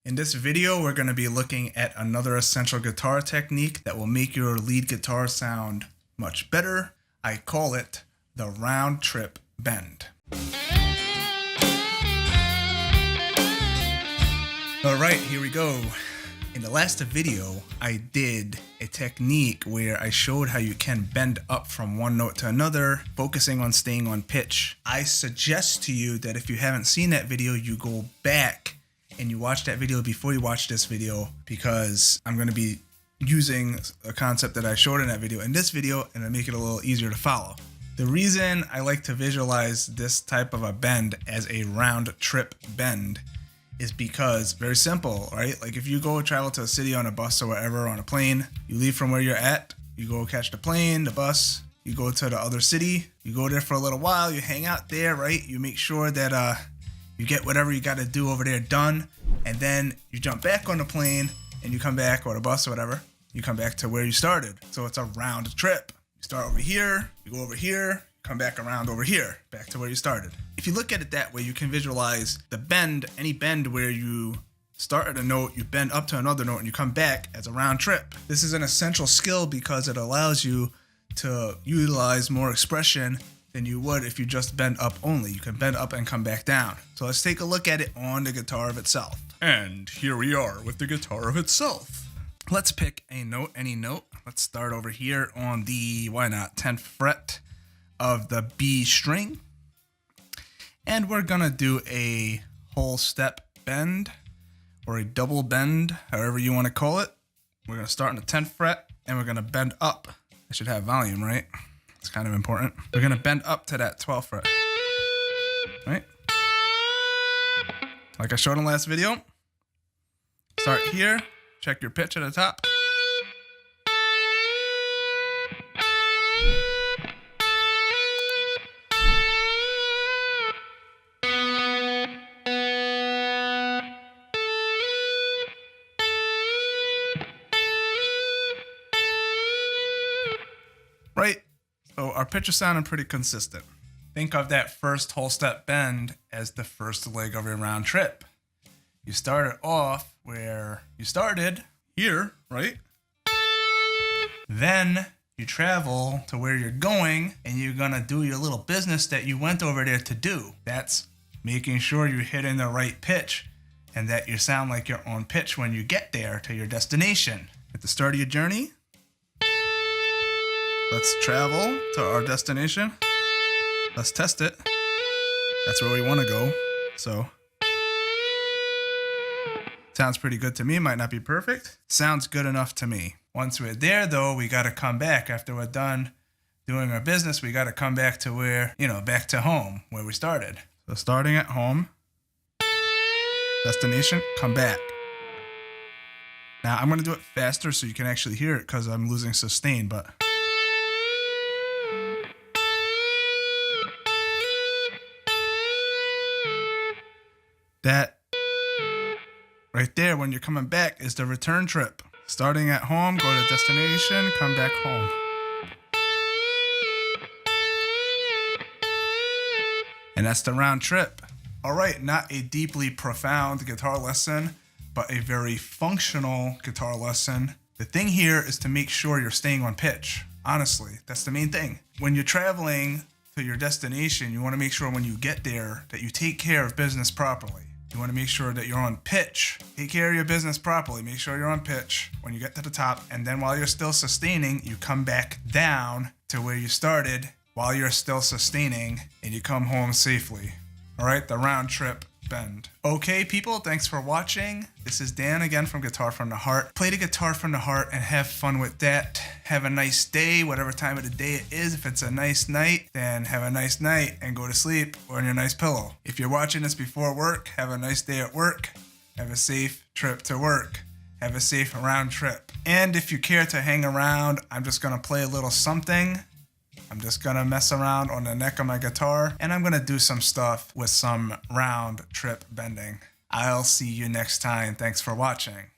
In this video, we're going to be looking at another essential guitar technique that will make your lead guitar sound much better. I call it the round trip bend. All right, here we go. In the last video, I did a technique where I showed how you can bend up from one note to another, focusing on staying on pitch. I suggest to you that if you haven't seen that video, you go back and you watch that video before you watch this video, because I'm going to be using a concept that I showed in that video in this video and to make it a little easier to follow. The reason I like to visualize this type of a bend as a round trip bend is because, very simple, right? Like if you go travel to a city on a bus or whatever, on a plane, you leave from where you're at, you go catch the plane, the bus, you go to the other city, you go there for a little while, you hang out there, right? You make sure that you get whatever you got to do over there done, and then you jump back on the plane and you come back, or the bus or whatever, you come back to where you started. So it's a round trip. You start over here, you go over here, come back around over here, back to where you started. If you look at it that way, you can visualize the bend, any bend where you start at a note, you bend up to another note, and you come back as a round trip. This is an essential skill because it allows you to utilize more expression than you would if you just bend up only. You can bend up and come back down. So let's take a look at it on the guitar of itself. And here we are with the guitar of itself. Let's pick a note, any note. Let's start over here on the, why not, 10th fret of the B string. And we're gonna do a whole step bend, or a double bend, however you wanna call it. We're gonna start on the 10th fret and we're gonna bend up. I should have volume, right? It's kind of important. We're gonna bend up to that 12th fret, right? Like I showed in the last video. Start here, check your pitch at the top. Right? So our pitch is sounding pretty consistent. Think of that first whole step bend as the first leg of your round trip. You started off where you started, here, right? Then you travel to where you're going and you're gonna do your little business that you went over there to do. That's making sure you're hitting the right pitch and that you sound like you're on pitch when you get there to your destination. At the start of your journey, let's travel to our destination. Let's test it. That's where we want to go. So, sounds pretty good to me. Might not be perfect. Sounds good enough to me. Once we're there, though, we got to come back. After we're done doing our business, we got to come back to where, back to home, where we started. So, starting at home, destination, come back. Now, I'm going to do it faster so you can actually hear it because I'm losing sustain, but that right there, when you're coming back, is the return trip. Starting at home, go to destination, come back home. And that's the round trip. All right, not a deeply profound guitar lesson, but a very functional guitar lesson. The thing here is to make sure you're staying on pitch. Honestly, that's the main thing. When you're traveling to your destination, you want to make sure when you get there that you take care of business properly. You want to make sure that you're on pitch. Take care of your business properly. Make sure you're on pitch when you get to the top. And then while you're still sustaining, you come back down to where you started while you're still sustaining, and you come home safely. All right, the round trip bend. Okay, people, thanks for watching. This is Dan again from Guitar from the Heart. Play the guitar from the heart and have fun with that. Have a nice day, whatever time of the day it is. If it's a nice night, then have a nice night and go to sleep on your nice pillow. If you're watching this before work, have a nice day at work. Have a safe trip to work. Have a safe round trip. And if you care to hang around, I'm just gonna play a little something. I'm just gonna mess around on the neck of my guitar, and I'm gonna do some stuff with some round trip bending. I'll see you next time. Thanks for watching.